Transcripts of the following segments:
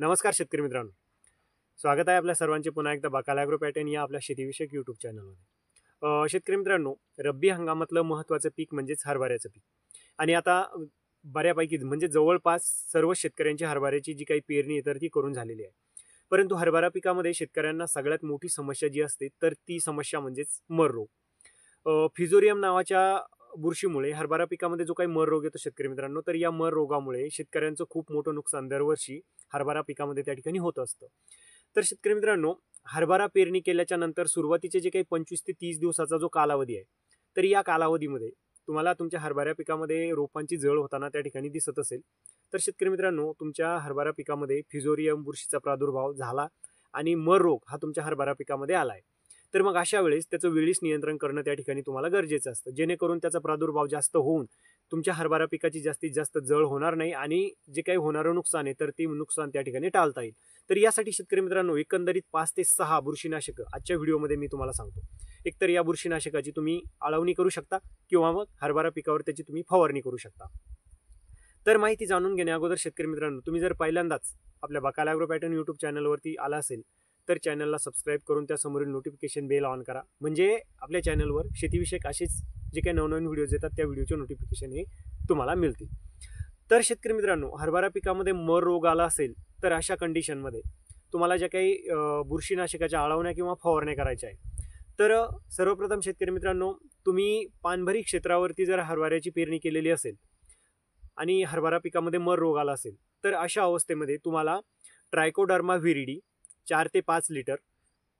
नमस्कार शेतकरी मित्रांनो, स्वागत आहे आपल्या सर्वांचे पुन्हा एकदा बाकाला ॲग्रो पॅटर्न या आपल्या शेतीविषयक यूट्यूब चॅनलमध्ये। शेतकरी मित्रांनो, रब्बी हंगामातलं महत्त्वाचं पीक म्हणजेच हरभऱ्याचं पीक आणि आता बऱ्यापैकी म्हणजे जवळपास सर्व शेतकऱ्यांची हरभऱ्याची जी काही पेरणी आहे तर ती करून झालेली आहे। परंतु हरभरा पिकामध्ये शेतकऱ्यांना सगळ्यात मोठी समस्या जी असते तर ती समस्या म्हणजेच मर रोग। फिजोरियम नावाच्या बुरशीमुळे हरभरा पिकामध्ये जो काही मर रोग येतो शेतकरी मित्रांनो, तर या मर रोगामुळे शेतकऱ्यांचं खूप मोठं नुकसान दरवर्षी हरभरा पिकामध्ये त्या ठिकाणी होत असतं। तर शेतकरी मित्रांनो, हरभरा पेरणी केल्याच्या नंतर सुरुवातीचे जे काही 25 ते 30 दिवसाचा जो कालावधी आहे, तर या कालावधीमध्ये तुम्हाला तुमच्या हरभरा पिकामध्ये रोपांची जळ होताना त्या ठिकाणी दिसत असेल, तर शेतकरी मित्रांनो, तुमच्या हरभरा पिकामध्ये फिजोरियम बुरशीचा प्रादुर्भाव झाला आणि मर रोग हा तुमच्या हरभरा पिकामध्ये आला आहे। तर मग अशा वेळेस त्याचं वेळीच नियंत्रण करणं त्या ठिकाणी तुम्हाला गरजेचं असतं, जेणेकरून त्याचा प्रादुर्भाव जास्त होऊन तुमच्या हरभरा पिकाची जास्तीत जास्त जळ होणार नाही आणि जे काही होणारं नुकसान आहे तर ते नुकसान त्या ठिकाणी टाळता येईल। तर यासाठी शेतकरी मित्रांनो, एकंदरीत 5 ते 6 बुरशीनाशक आजच्या व्हिडिओमध्ये मी तुम्हाला सांगतो। एकतर या बुरशीनाशकाची तुम्ही आळवणी करू शकता किंवा मग हरभरा पिकावर त्याची तुम्ही फवारणी करू शकता। तर माहिती जाणून घेण्या अगोदर शेतकरी मित्रांनो, तुम्ही जर पहिल्यांदाच आपल्या बाकाला ॲग्रो पॅटर्न यूट्यूब चॅनलवरती आला असेल तर चॅनलला सबस्क्राईब करून त्या समोरील नोटिफिकेशन बेल ऑन करा, म्हणजे आपल्या चॅनलवर शेतीविषयक असेच जे काही नवनवीन व्हिडिओज येतात त्या व्हिडिओचे नोटिफिकेशन हे तुम्हाला मिळतील। तर शेतकरी मित्रांनो, हरभरा पिकामध्ये मर रोग आला असेल तर अशा कंडिशनमध्ये तुम्हाला ज्या काही बुरशीनाशकाच्या आळवण्या किंवा फवारण्या करायच्या आहे, तर सर्वप्रथम शेतकरी मित्रांनो, तुम्ही पानभरी क्षेत्रावरती जर हरभऱ्याची पेरणी केलेली असेल आणि हरभरा पिकामध्ये मर रोग आला असेल तर अशा अवस्थेमध्ये तुम्हाला ट्रायकोडर्मा व्हिरिडी 4 ते 5 लिटर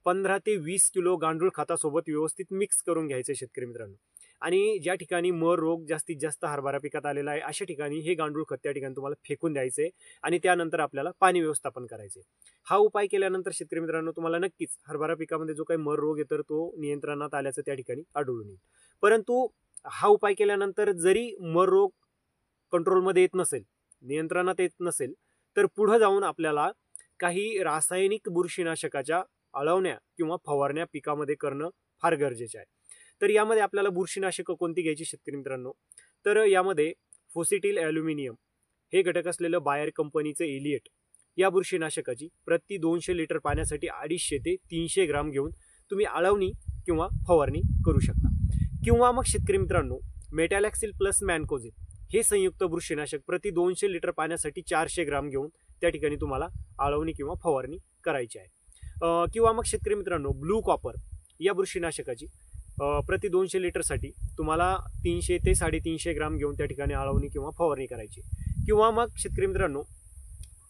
15 ते 20 किलो गांडूळ खतासोबत व्यवस्थित मिक्स करून घ्यायचे शेतकरी मित्रांनो। आणि ज्या ठिकाणी मर रोग जास्तीत जास्त हरभरा पिकात आलेला आहे अशा ठिकाणी हे गांडूळ खत त्या ठिकाणी तुम्हाला फेकून द्यायचे आणि त्यानंतर आपल्याला पाणी व्यवस्थापन करायचे। हा उपाय केल्यानंतर शेतकरी मित्रांनो, तुम्हाला नक्कीच हरभरा पिकामध्ये जो काही मर रोग आहे तर तो नियंत्रणात आल्याचं त्या ठिकाणी आढळून येईल। परंतु हा उपाय केल्यानंतर जरी मर रोग कंट्रोलमध्ये येत नसेल, नियंत्रणात येत नसेल, तर पुढे जाऊन आपल्याला काही रासायनिक बुरशीनाशकाच्या आळवण्या किंवा फवारण्या पिकामध्ये करणं फार गरजेचे आहे। तर यामध्ये आपल्याला बुरशीनाशकं कोणती घ्यायची शेतकरी मित्रांनो, तर यामध्ये फोसिटिल ॲल्युमिनियम हे घटक असलेलं बायर कंपनीचं एलिएट या बुरशीनाशकाची प्रति 200 लिटर पाण्यासाठी 250 ते 300 ग्राम घेऊन तुम्ही आळवणी किंवा फवारणी करू शकता। किंवा मग शेतकरी मित्रांनो, मेटॅलॅक्सिल प्लस मॅनकोझेब हे संयुक्त बुरशीनाशक प्रति 200 लिटर पाण्यासाठी 400 ग्राम घेऊन त्या ठिकाणी तुम्हाला आळवणी किंवा फवारणी करायची आहे। किंवा मग शेतकरी मित्रांनो, ब्लू कॉपर या बुरशीनाशकाची प्रति 200 लिटरसाठी तुम्हाला 300 ते 350 ग्राम घेऊन त्या ठिकाणी आळवणी किंवा फवारणी करायची। किंवा मग शेतकरी मित्रांनो,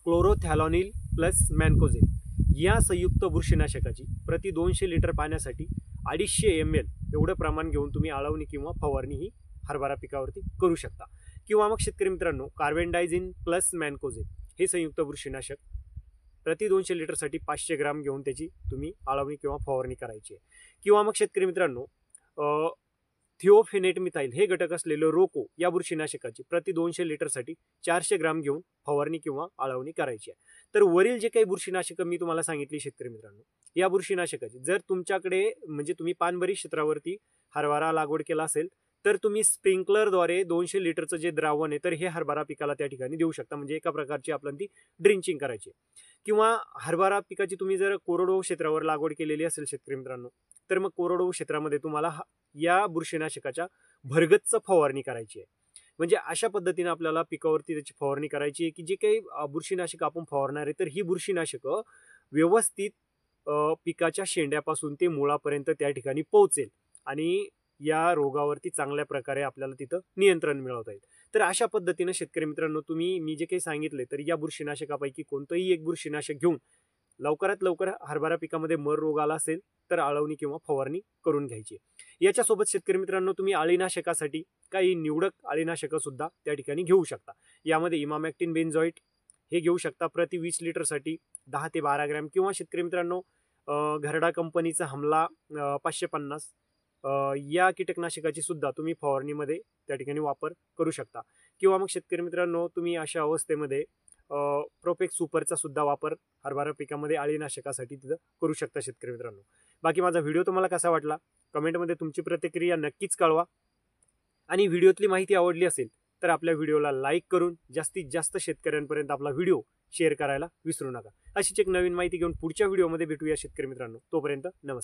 क्लोरोथॅलॉनिल प्लस मॅनकोझेब या संयुक्त बुरशीनाशकाची प्रति 200 लिटर पाण्यासाठी 250 ml एवढं प्रमाण घेऊन तुम्ही आळवणी किंवा फवारणी ही हरभरा पिकावरती करू शकता। किंवा मग शेतकरी मित्रांनो, कार्बेंडायझिन प्लस मॅनकोझेब हे संयुक्त बुरशीनाशक प्रति 200 लिटरसाठी 500 ग्राम घेऊन त्याची तुम्ही आळवणी किंवा फवारणी करायची आहे। किंवा मग शेतकरी मित्रांनो, थिओफेनेट मिथाइल हे घटक असलेलं रोको या बुरशीनाशकाची प्रति 200 लिटरसाठी 400 ग्राम घेऊन फवारणी किंवा आळवणी करायची आहे। तर वरील जे काही बुरशीनाशकं मी तुम्हाला सांगितली शेतकरी मित्रांनो, या बुरशीनाशकाची जर तुमच्याकडे म्हणजे तुम्ही पानभरी क्षेत्रावरती हरभरा लागवड केला असेल तर तुम्ही स्प्रिंकलरद्वारे 200 लिटरचं जे द्रावण आहे तर हे हरभरा पिकाला त्या ठिकाणी देऊ शकता, म्हणजे एका प्रकारची आपल्याला ती ड्रिंचिंग करायची। किंवा हरभरा पिकाची तुम्ही जर कोरडवाहू क्षेत्रावर लागवड केलेली असेल शेतकरी मित्रांनो, तर मग कोरडवाहू क्षेत्रामध्ये तुम्हाला या बुरशीनाशकाच्या भरगच्च फवारणी करायची आहे। म्हणजे अशा पद्धतीने आपल्याला पिकावरती त्याची फवारणी करायची आहे की जे काही बुरशीनाशक आपण फवारणार आहे तर ही बुरशीनाशकं व्यवस्थित पिकाच्या शेंड्यापासून ते मुळापर्यंत त्या ठिकाणी पोहोचेल आणि या रोगावरती चांगल्या प्रकारे आपल्याला तिथं नियंत्रण मिळवता येईल। तर अशा पद्धतीने शेतकरी मित्रांनो, तुम्ही मी जे काही सांगितले तर या बुरशीनाशकापैकी कोणतंही एक बुरशीनाशक घेऊन लवकरात लवकर हरभरा पिकामध्ये मर रोग आला असेल तर आळवणी किंवा फवारणी करून घ्यायची। याच्यासोबत शेतकरी मित्रांनो, तुम्ही अळीनाशकासाठी काही निवडक अळीनाशकं सुद्धा त्या ठिकाणी घेऊ शकता। यामध्ये इमामॅक्टिन बेन्झोएट हे घेऊ शकता प्रति 20 लिटरसाठी 10 ते 12 ग्रॅम। किंवा शेतकरी मित्रांनो, घरडा कंपनीचा हमला 550 या कीटकनाशकाची सुद्धा तुम्ही फवारणीमध्ये त्या ठिकाणी वापर करू शकता। किंवा मग शेतकरी मित्रांनो, तुम्ही अशा अवस्थेमध्ये प्रोपेक्स सुपरचा सुद्धा वापर हरभरा पिकामध्ये अळीनाशकासाठी तिथं करू शकता शेतकरी मित्रांनो। बाकी माझा व्हिडिओ तुम्हाला कसा वाटला कमेंटमध्ये तुमची प्रतिक्रिया नक्कीच कळवा आणि व्हिडिओतली माहिती आवडली असेल तर आपल्या व्हिडिओला लाईक करून जास्तीत जास्त शेतकऱ्यांपर्यंत आपला व्हिडिओ शेअर करायला विसरू नका. अशीच एक नवीन माहिती घेऊन पुढच्या व्हिडिओमध्ये भेटूया शेतकरी मित्रांनो. तोपर्यंत नमस्कार.